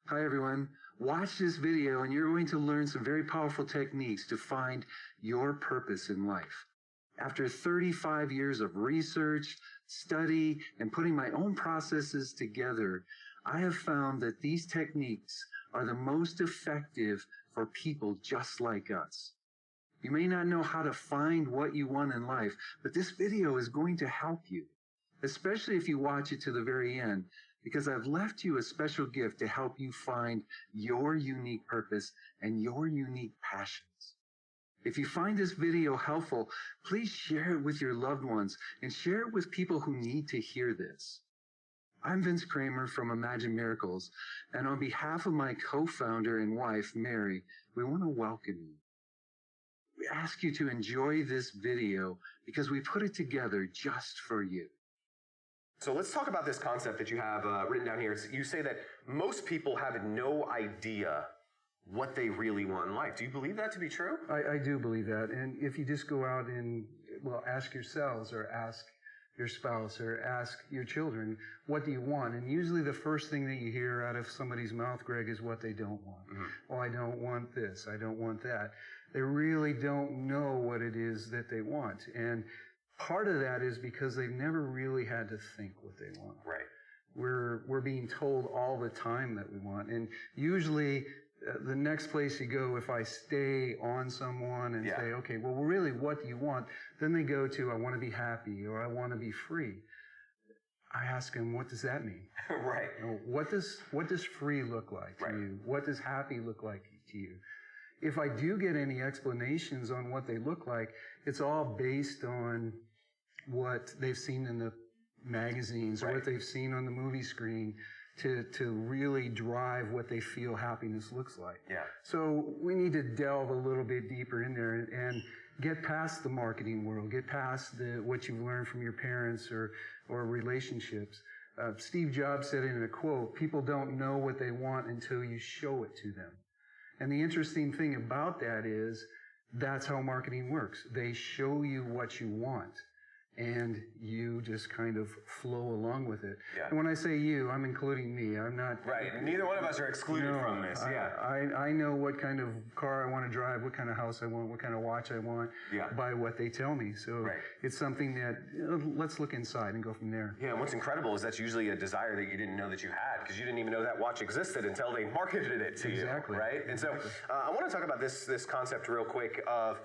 Hi, everyone. Watch this video and you're going to learn some very powerful techniques to find your purpose in life. After 35 years of research, study, and putting my own processes together, I have found that these techniques are the most effective for people just like us. You may not know how to find what you want in life, but this video is going to help you, especially if you watch it to the very end, because I've left you a special gift to help you find your unique purpose and your unique passions. If you find this video helpful, please share it with your loved ones and share it with people who need to hear this. I'm Vince Kramer from Imagine Miracles, and on behalf of my co-founder and wife, Mary, we want to welcome you. We ask you to enjoy this video because we put it together just for you. So let's talk about this concept that you have written down here. You say that most people have no idea what they really want in life. Do you believe that to be true? I do believe that. And if you just go out and, ask yourselves or ask your spouse or ask your children, what do you want? And usually the first thing that you hear out of somebody's mouth, Greg, is what they don't want. Oh, I don't want this. I don't want that. They really don't know what it is that they want. And part of that is because they've never really had to think what they want. Right. We're being told all the time that we want. And usually the next place you go, if I stay on someone and say, okay, well, really, what do you want? Then they go to, I want to be happy or I want to be free. I ask them, what does that mean? Right. What does free look like to you? What does happy look like to you? If I do get any explanations on what they look like, it's all based on what they've seen in the magazines or what they've seen on the movie screen to really drive what they feel happiness looks like. Yeah. So we need to delve a little bit deeper in there and get past the marketing world, get past what you've learned from your parents or relationships. Steve Jobs said in a quote, people don't know what they want until you show it to them. And the interesting thing about that is that's how marketing works. They show you what you want, and you just kind of flow along with it. Yeah. And when I say you, I'm including me. I'm not... Right. Neither one of us are excluded from this. I know what kind of car I want to drive, what kind of house I want, what kind of watch I want by what they tell me. So it's something that, let's look inside and go from there. Yeah, and what's incredible is that's usually a desire that you didn't know that you had, because you didn't even know that watch existed until they marketed it to you. Right? And so I want to talk about this concept real quick of,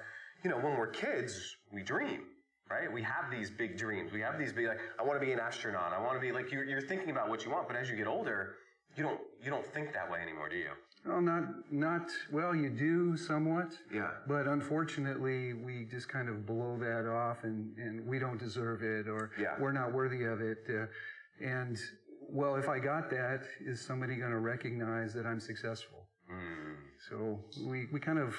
when we're kids, we dream. Right? We have these big dreams. We have these big, I want to be an astronaut. I want to be you're thinking about what you want, but as you get older, you don't think that way anymore, do you? Well, well, you do somewhat. Yeah. But unfortunately, we just kind of blow that off and we don't deserve it or we're not worthy of it. And well, if I got that, is somebody going to recognize that I'm successful? So we kind of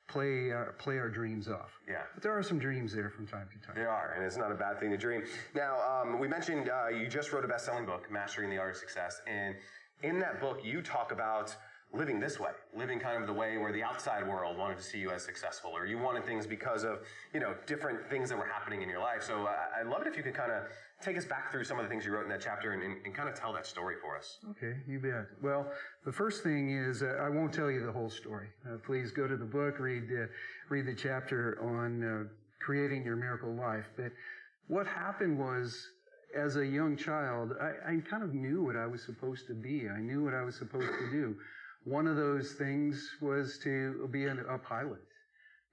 play our dreams off. Yeah. But there are some dreams there from time to time. There are, and it's not a bad thing to dream. Now, we mentioned you just wrote a best-selling book, Mastering the Art of Success, and in that book, you talk about living this way, living kind of the way where the outside world wanted to see you as successful, or you wanted things because of, different things that were happening in your life. So I'd love it if you could kind of take us back through some of the things you wrote in that chapter and kind of tell that story for us. Okay, you bet. Well, the first thing is I won't tell you the whole story. Please go to the book, read the chapter on creating your miracle life. But what happened was, as a young child, I kind of knew what I was supposed to be. I knew what I was supposed to do. One of those things was to be a pilot.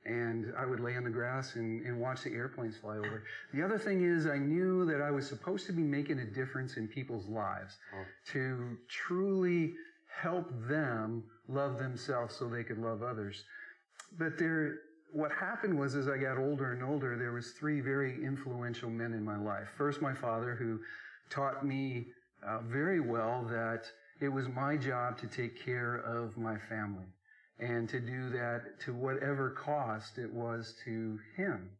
And I would lay on the grass and watch the airplanes fly over. The other thing is I knew that I was supposed to be making a difference in people's lives to truly help them love themselves so they could love others. But what happened was, as I got older and older, there was three very influential men in my life. First, my father, who taught me very well that it was my job to take care of my family. And to do that to whatever cost it was to him.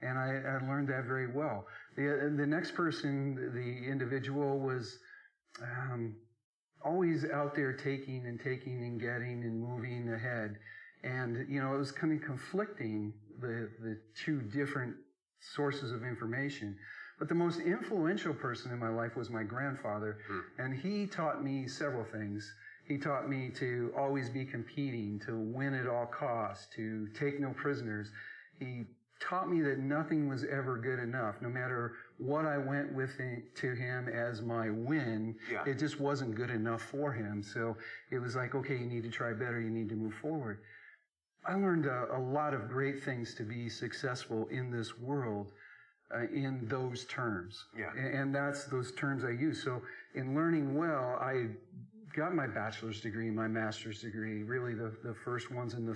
And I learned that very well. The next person, the individual, was always out there taking and getting and moving ahead. And, it was kind of conflicting, the two different sources of information. But the most influential person in my life was my grandfather. And he taught me several things. He taught me to always be competing, to win at all costs, to take no prisoners. He taught me that nothing was ever good enough. No matter what I went with to him as my win, it just wasn't good enough for him. So it was like, okay, you need to try better. You need to move forward. I learned a lot of great things to be successful in this world in those terms. And that's those terms I use. So in learning well, I got my bachelor's degree, my master's degree, really the first one in the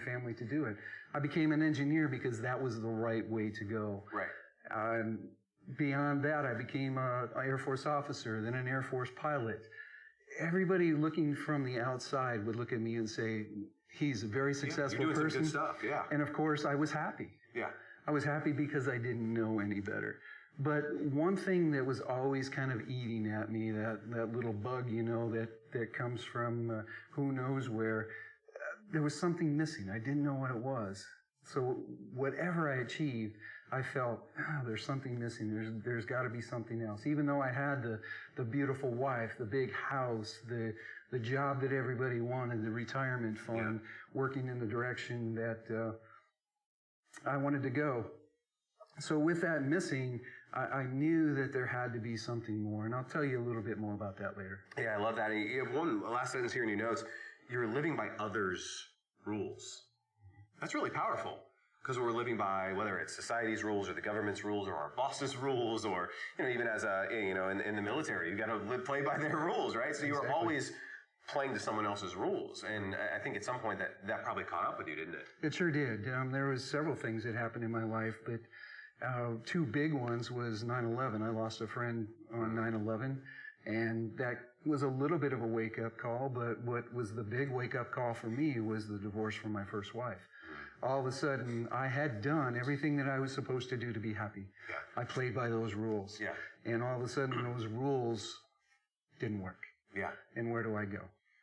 family to do it. I became an engineer because that was the right way to go. Beyond that, I became an Air Force officer, then an Air Force pilot. Everybody looking from the outside would look at me and say, he's a very successful person. Some good stuff, And of course, I was happy. I was happy because I didn't know any better. But one thing that was always kind of eating at me, that little bug, that comes from who knows where, there was something missing. I didn't know what it was. So whatever I achieved, I felt, there's something missing. There's got to be something else. Even though I had the beautiful wife, the big house, the job that everybody wanted, the retirement fund, working in the direction that I wanted to go. So with that missing, I knew that there had to be something more, and I'll tell you a little bit more about that later. Yeah, I love that. You have one last sentence here in your notes. You're living by others' rules. That's really powerful, because we're living by, whether it's society's rules or the government's rules or our boss's rules, or even as in the military, you got to play by their rules, right? So you're always playing to someone else's rules, and I think at some point that probably caught up with you, didn't it? It sure did. There was several things that happened in my life, but two big ones was 9/11. I lost a friend on 9/11, and that was a little bit of a wake-up call, but what was the big wake-up call for me was the divorce from my first wife. All of a sudden, I had done everything that I was supposed to do to be happy. I played by those rules. And all of a sudden, those rules didn't work. And where do I go?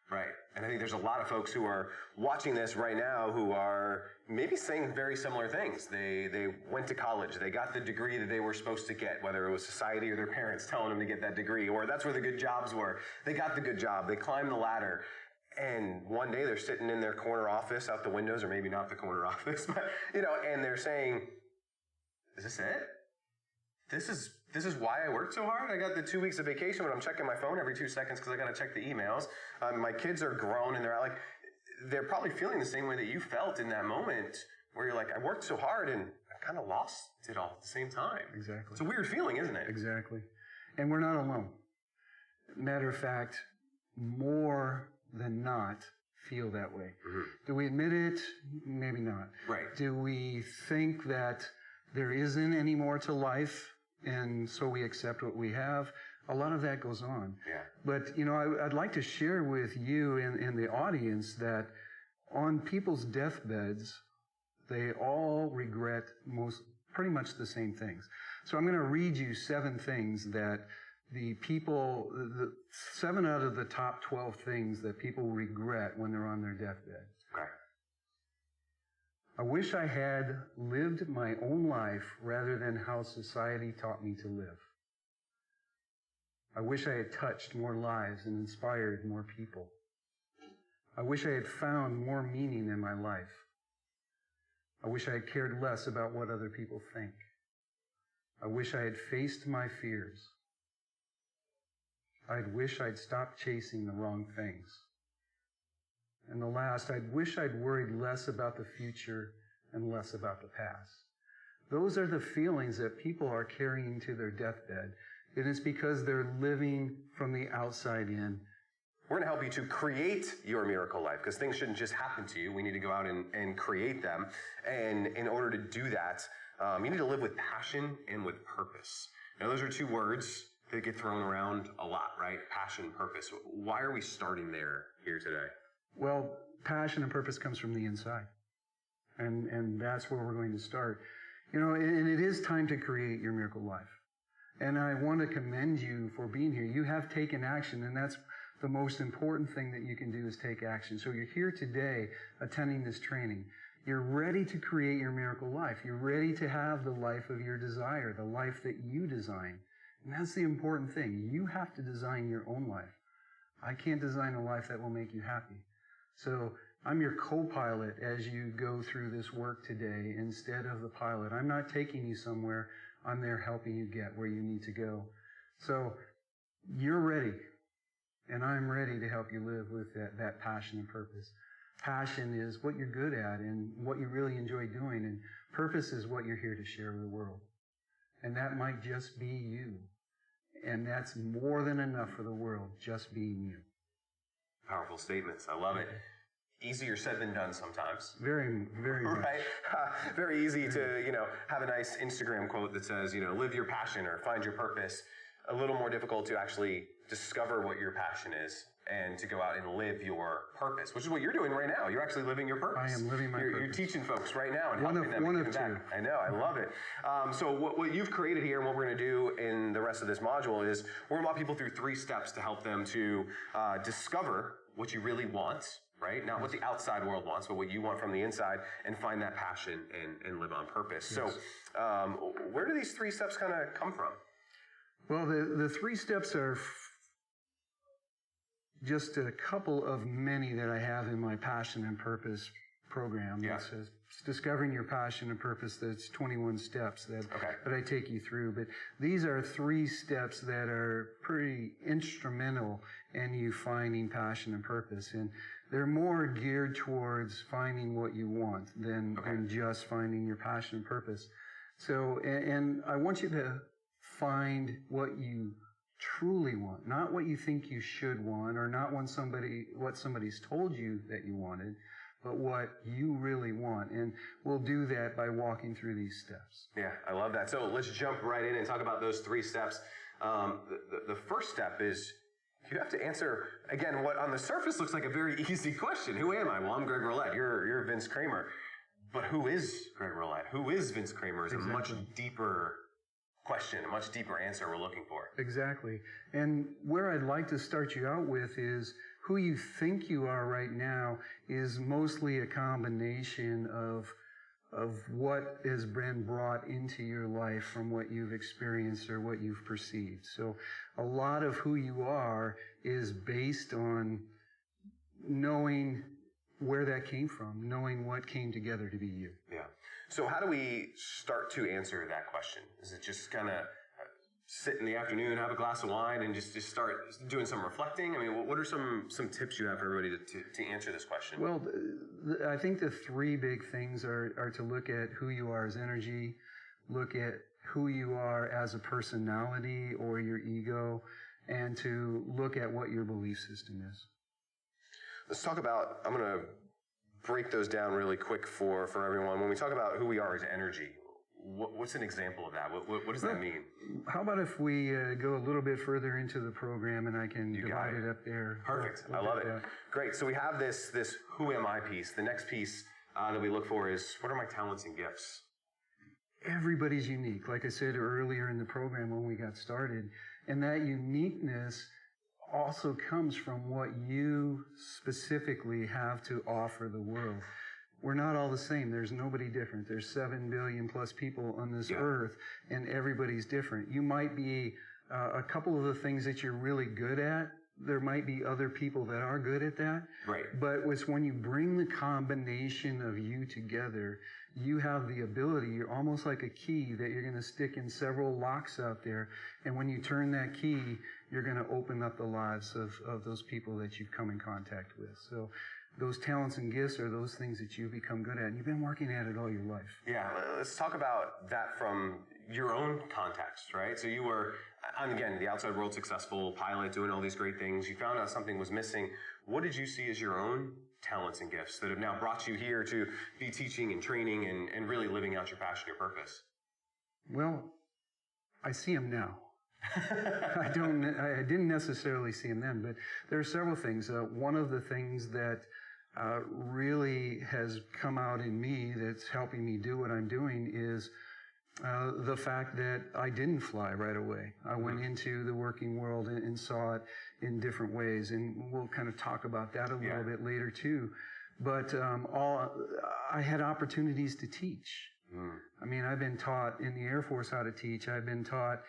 Right. And I think there's a lot of folks who are watching this right now who are maybe saying very similar things. They went to college. They got the degree that they were supposed to get, whether it was society or their parents telling them to get that degree, or that's where the good jobs were. They got the good job. They climbed the ladder. And one day they're sitting in their corner office out the windows, or maybe not the corner office, but, and they're saying, is this it? This is why I worked so hard? I got the 2 weeks of vacation, but I'm checking my phone every 2 seconds because I got to check the emails. My kids are grown, and they're probably feeling the same way that you felt in that moment, where you're like, I worked so hard and I kind of lost it all at the same time. Exactly. It's a weird feeling, isn't it? Exactly. And we're not alone. Matter of fact, more than not feel that way. Do we admit it? Maybe not. Right. Do we think that there isn't any more to life, and so we accept what we have? A lot of that goes on. But, I'd like to share with you and the audience that on people's deathbeds, they all regret pretty much the same things. So I'm going to read you 7 things that the 7 out of the top 12 things that people regret when they're on their deathbed. I wish I had lived my own life rather than how society taught me to live. I wish I had touched more lives and inspired more people. I wish I had found more meaning in my life. I wish I had cared less about what other people think. I wish I had faced my fears. I wish I'd stopped chasing the wrong things. And the last, I wish I'd worried less about the future and less about the past. Those are the feelings that people are carrying to their deathbed. And it's because they're living from the outside in. We're going to help you to create your miracle life, because things shouldn't just happen to you. We need to go out and create them. And in order to do that, you need to live with passion and with purpose. Now, those are 2 words that get thrown around a lot, right? Passion, purpose. Why are we starting there here today? Well, passion and purpose comes from the inside. And that's where we're going to start. And it is time to create your miracle life. And I want to commend you for being here. You have taken action, and that's the most important thing that you can do is take action. So you're here today attending this training. You're ready to create your miracle life. You're ready to have the life of your desire, the life that you design. And that's the important thing. You have to design your own life. I can't design a life that will make you happy. So I'm your co-pilot as you go through this work today instead of the pilot. I'm not taking you somewhere. I'm there helping you get where you need to go. So you're ready, and I'm ready to help you live with that passion and purpose. Passion is what you're good at and what you really enjoy doing, and purpose is what you're here to share with the world. And that might just be you. And that's more than enough for the world, just being you. Powerful statements. I love it. Easier said than done sometimes. Very, very much. Right? Very easy to, have a nice Instagram quote that says, live your passion or find your purpose. A little more difficult to actually discover what your passion is and to go out and live your purpose, which is what you're doing right now. You're actually living your purpose. I am living my purpose. You're teaching folks right now and One helping them. One of give two. back. I know. I love it. So what you've created here and what we're going to do in the rest of this module is we're going to walk people through 3 steps to help them to discover what you really want, right? Not what the outside world wants, but what you want from the inside, and find that passion and live on purpose. Yes. So where do these 3 steps kind of come from? Well, the 3 steps are just a couple of many that I have in my passion and purpose program. Yeah. It says discovering your passion and purpose. That's 21 steps that I take you through. But these are 3 steps that are pretty instrumental in you finding passion and purpose. And they're more geared towards finding what you want than just finding your passion and purpose. So, and I want you to find what you truly want, not what you think you should want, or not what somebody's told you that you wanted, but what you really want. And we'll do that by walking through these steps. Yeah, I love that. So let's jump right in and talk about those 3 steps. The first step is you have to answer, again, what on the surface looks like a very easy question. Who am I? Well, I'm Greg Roulette. You're Vince Kramer. But who is Greg Roulette? Who is Vince Kramer is a much deeper question, a much deeper answer we're looking for. Exactly. And where I'd like to start you out with is who you think you are right now is mostly a combination of what has been brought into your life from what you've experienced or what you've perceived. So a lot of who you are is based on knowing where that came from, knowing what came together to be you. Yeah. So how do we start to answer that question? Is it just kind of sit in the afternoon, have a glass of wine, and just start doing some reflecting? I mean, what are some tips you have for everybody to answer this question? Well, I think the 3 big things are to look at who you are as energy, look at who you are as a personality or your ego, and to look at what your belief system is. Let's talk about, I'm going to break those down really quick for everyone. When we talk about who we are as energy, what's an example of that? What does that mean? How about if we go a little bit further into the program and I can divide it up there? Perfect. I love it. Great. So we have this who am I piece. The next piece that we look for is what are my talents and gifts? Everybody's unique, like I said earlier in the program when we got started. And that uniqueness also comes from what you specifically have to offer the world. We're not all the same. There's nobody different. There's 7 billion plus people on this earth, and everybody's different. You might be a couple of the things that you're really good at. There might be other people that are good at that. Right. But it's when you bring the combination of you together, you have the ability, you're almost like a key that you're going to stick in several locks out there. And when you turn that key, you're going to open up the lives of those people that you've come in contact with. So those talents and gifts are those things that you become good at. And you've been working at it all your life. Yeah, let's talk about that from your own context, right? So you were, again, the outside world successful pilot, doing all these great things. You found out something was missing. What did you see as your own talents and gifts that have now brought you here to be teaching and training and really living out your passion, your purpose? Well, I see them now. I didn't necessarily see them then, but there are several things. One of the things that really has come out in me that's helping me do what I'm doing is the fact that I didn't fly right away. I went into the working world and saw it in different ways, and we'll kind of talk about that a little bit later too. But I had opportunities to teach. I mean, I've been taught in the Air Force how to teach. I've been taught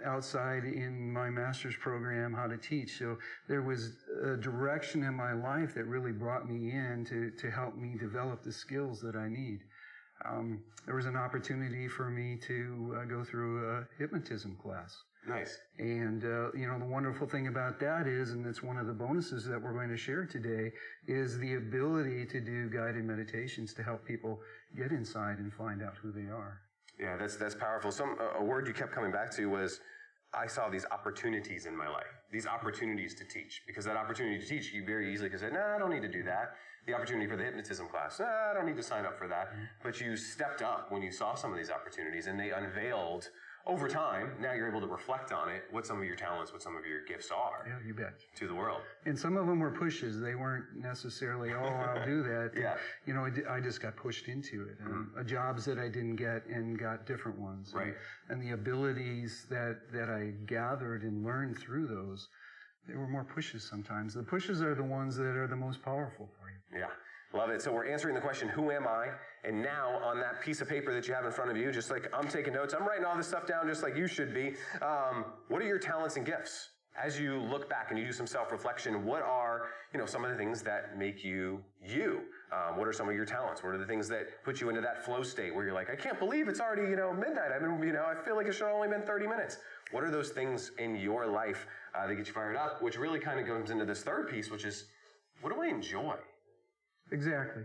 outside in my master's program how to teach. So there was a direction in my life that really brought me in to help me develop the skills that I need. There was an opportunity for me to go through a hypnotism class. Nice. And, the wonderful thing about that is, and it's one of the bonuses that we're going to share today, is the ability to do guided meditations to help people get inside and find out who they are. Yeah, that's powerful. A word you kept coming back to was, I saw these opportunities in my life, these opportunities to teach. Because that opportunity to teach, you very easily could say, no, I don't need to do that. The opportunity for the hypnotism class, I don't need to sign up for that. But you stepped up when you saw some of these opportunities, and they unveiled over time. Now you're able to reflect on it, what some of your talents, what some of your gifts are. Yeah, you bet. To the world. And some of them were pushes. They weren't necessarily, I'll do that. Yeah. I just got pushed into it. Jobs that I didn't get and got different ones. Right. And the abilities that I gathered and learned through those, they were more pushes sometimes. The pushes are the ones that are the most powerful for you. Yeah. Love it. So we're answering the question, who am I? And now on that piece of paper that you have in front of you, just like I'm taking notes, I'm writing all this stuff down just like you should be. What are your talents and gifts? As you look back and you do some self-reflection, what are, some of the things that make you you? What are some of your talents? What are the things that put you into that flow state where you're like, I can't believe it's already, midnight. I feel like it should have only been 30 minutes. What are those things in your life that get you fired up? Which really kind of comes into this third piece, which is, what do I enjoy? Exactly.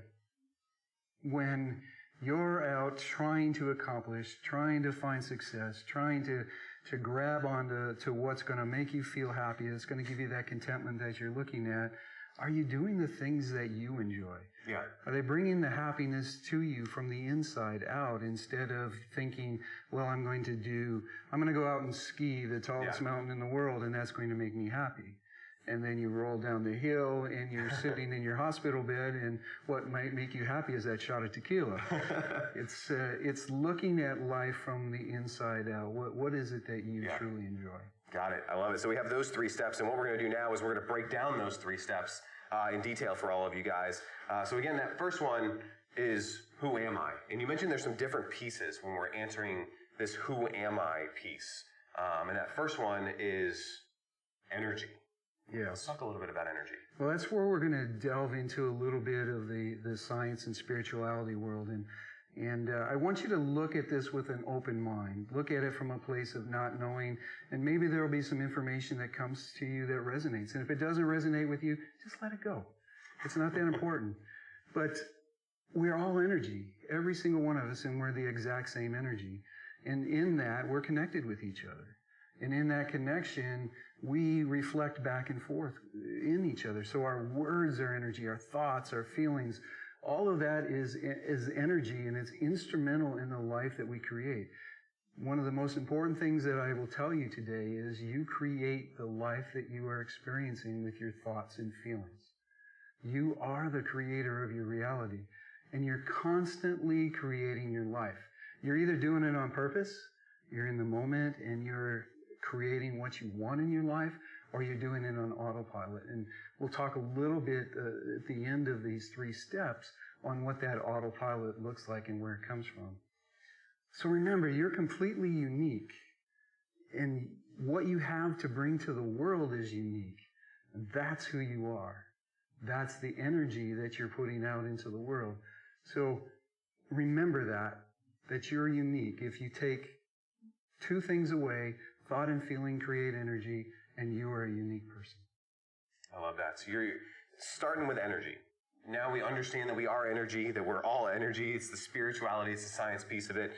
When you're out trying to accomplish, trying to find success, trying to grab onto what's going to make you feel happy, that's going to give you that contentment that you're looking at, are you doing the things that you enjoy? Yeah. Are they bringing the happiness to you from the inside out instead of thinking, well, I'm going to go out and ski the tallest mountain in the world and that's going to make me happy? And then you roll down the hill and you're sitting in your hospital bed and what might make you happy is that shot of tequila. It's looking at life from the inside out. What is it that you truly enjoy? Got it. I love it. So we have those 3 steps, and what we're going to do now is we're going to break down those 3 steps in detail for all of you guys. So again, that first one is, who am I? And you mentioned there's some different pieces when we're answering this who am I piece. And that first one is energy. Yeah. Let's talk a little bit about energy. Well, that's where we're going to delve into a little bit of the science and spirituality world. And I want you to look at this with an open mind. Look at it from a place of not knowing. And maybe there will be some information that comes to you that resonates. And if it doesn't resonate with you, just let it go. It's not that important. But we're all energy, every single one of us, and we're the exact same energy. And in that, we're connected with each other. And in that connection, we reflect back and forth in each other. So our words are energy, our thoughts, our feelings, all of that is energy, and it's instrumental in the life that we create. One of the most important things that I will tell you today is you create the life that you are experiencing with your thoughts and feelings. You are the creator of your reality, and you're constantly creating your life. You're either doing it on purpose, you're in the moment, and you're creating what you want in your life, or you're doing it on autopilot. And we'll talk a little bit at the end of these 3 steps on what that autopilot looks like and where it comes from. So remember, you're completely unique, and what you have to bring to the world is unique. That's who you are. That's the energy that you're putting out into the world. So remember that you're unique. If you take 2 things away, thought and feeling create energy, and you are a unique person. I love that. So you're starting with energy. Now we understand that we are energy, that we're all energy. It's the spirituality, it's the science piece of it.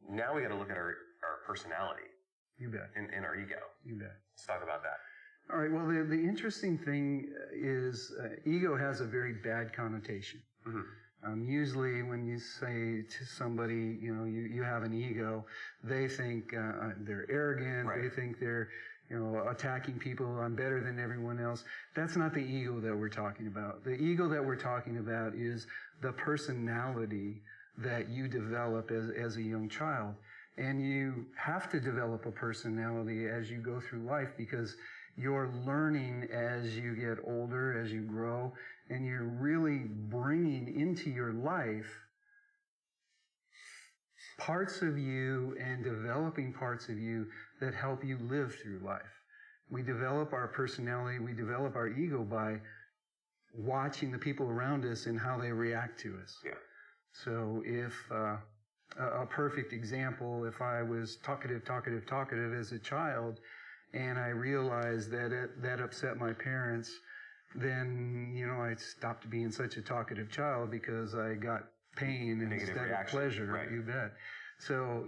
Now we got to look at our personality. You bet. And our ego. You bet. Let's talk about that. All right. Well, the interesting thing is ego has a very bad connotation. Mm-hmm. Usually when you say to somebody, you have an ego, they think they're arrogant. Right. They think they're, attacking people. I'm better than everyone else. That's not the ego that we're talking about. The ego that we're talking about is the personality that you develop as a young child. And you have to develop a personality as you go through life because you're learning as you get older, as you grow, and you're really bringing into your life parts of you and developing parts of you that help you live through life. We develop our personality, we develop our ego by watching the people around us and how they react to us. Yeah. So if a perfect example, if I was talkative as a child, and I realized that that upset my parents, then, I stopped being such a talkative child because I got pain instead of pleasure. Right. You bet. So,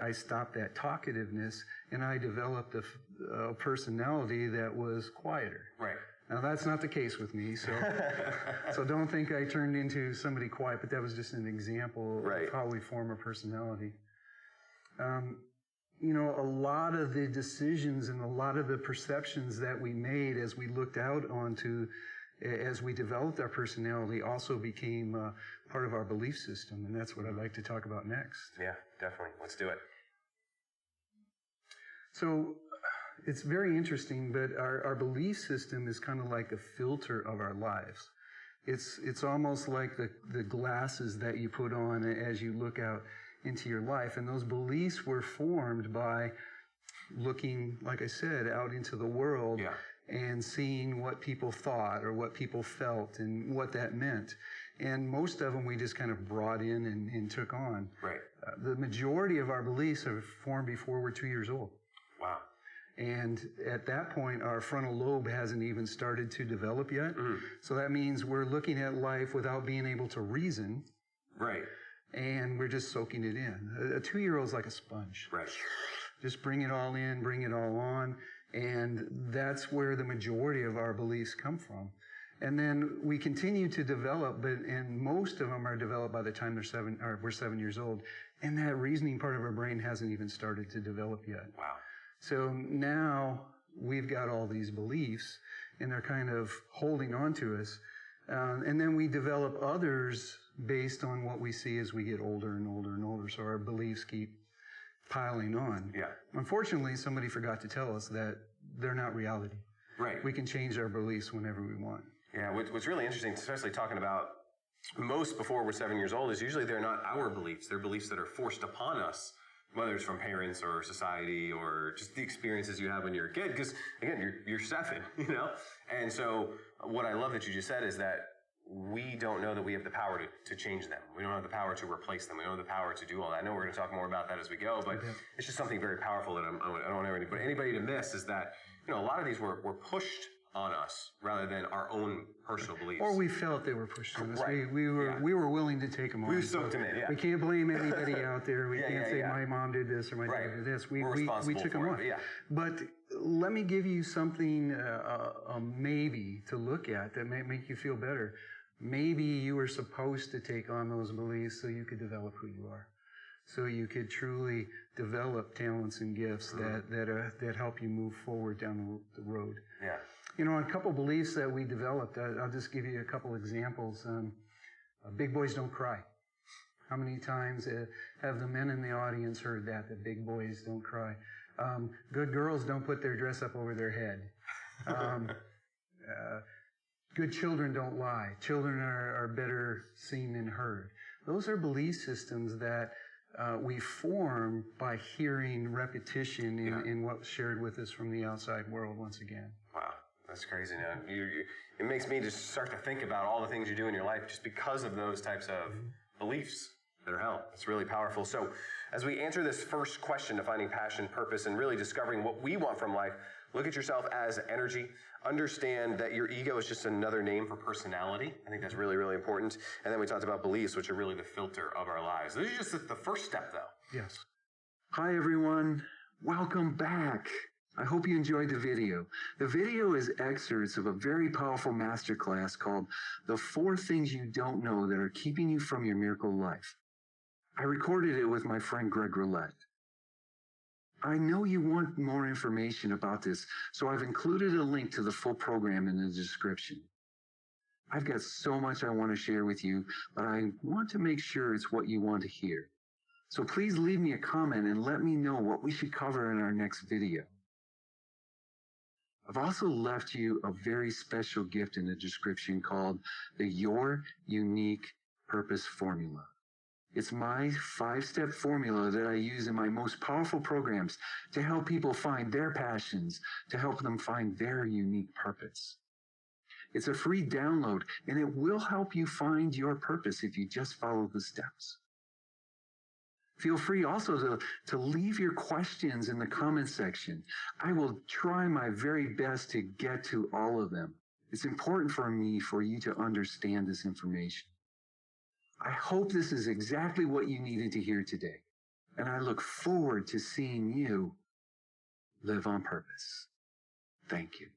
I stopped that talkativeness, and I developed a personality that was quieter. Right. Now, that's not the case with me, so so don't think I turned into somebody quiet, but that was just an example of how we form a personality. A lot of the decisions and a lot of the perceptions that we made as we looked out onto, as we developed our personality, also became part of our belief system, and that's what I'd like to talk about next. Yeah, definitely. Let's do it. So it's very interesting, but our belief system is kind of like a filter of our lives. It's almost like the glasses that you put on as you look out into your life. And those beliefs were formed by looking, like I said, out into the world and seeing what people thought or what people felt and what that meant. And most of them we just kind of brought in and took on. Right. The majority of our beliefs are formed before we're 2 years old. Wow. And at that point, our frontal lobe hasn't even started to develop yet. So that means we're looking at life without being able to reason. Right. And we're just soaking it in. A 2-year-old's like a sponge. Right. Just bring it all in, bring it all on. And that's where the majority of our beliefs come from. And then we continue to develop, and most of them are developed by the time we're 7 years old. And that reasoning part of our brain hasn't even started to develop yet. Wow. So now we've got all these beliefs, and they're kind of holding on to us. And then we develop others based on what we see as we get older and older and older. So our beliefs keep piling on. Yeah. Unfortunately, somebody forgot to tell us that they're not reality. Right. We can change our beliefs whenever we want. Yeah. What's really interesting, especially talking about most before we're 7 years old, is usually they're not our beliefs. They're beliefs that are forced upon us, whether it's from parents or society or just the experiences you have when you're a kid. Because again, you're 7, And so what I love that you just said is that we don't know that we have the power to change them. We don't have the power to replace them. We don't have the power to do all that. I know we're going to talk more about that as we go, but it's just something very powerful that I don't want anybody to miss is that, a lot of these were pushed on us rather than our own personal beliefs. Or we felt they were pushed on us. Right. We were willing to take them on. We soaked them in, We can't blame anybody out there. We can't say my mom did this or my Right. dad did this. We took them for on. it, yeah. But let me give you something, maybe to look at that may make you feel better. Maybe you were supposed to take on those beliefs so you could develop who you are. So you could truly develop talents and gifts that help you move forward down the road. Yeah. A couple beliefs that we developed, I'll just give you a couple examples. Big boys don't cry. How many times have the men in the audience heard that big boys don't cry? Good girls don't put their dress up over their head. Good children don't lie. Children are better seen than heard. Those are belief systems that we form by hearing repetition in what's shared with us from the outside world once again. Wow, that's crazy. Now, it makes me just start to think about all the things you do in your life just because of those types of beliefs that are held. It's really powerful. So as we answer this first question, defining passion, purpose, and really discovering what we want from life, look at yourself as energy. Understand that your ego is just another name for personality. I think that's really, really important. And then we talked about beliefs, which are really the filter of our lives. This is just the first step, though. Yes. Hi, everyone. Welcome back. I hope you enjoyed the video. The video is excerpts of a very powerful masterclass called The 4 Things You Don't Know That Are Keeping You from Your Miracle Life. I recorded it with my friend Greg Roulette. I know you want more information about this, so I've included a link to the full program in the description. I've got so much I want to share with you, but I want to make sure it's what you want to hear. So please leave me a comment and let me know what we should cover in our next video. I've also left you a very special gift in the description called the Your Unique Purpose Formula. It's my 5-step formula that I use in my most powerful programs to help people find their passions, to help them find their unique purpose. It's a free download, and it will help you find your purpose if you just follow the steps. Feel free also to leave your questions in the comment section. I will try my very best to get to all of them. It's important for me for you to understand this information. I hope this is exactly what you needed to hear today, and I look forward to seeing you live on purpose. Thank you.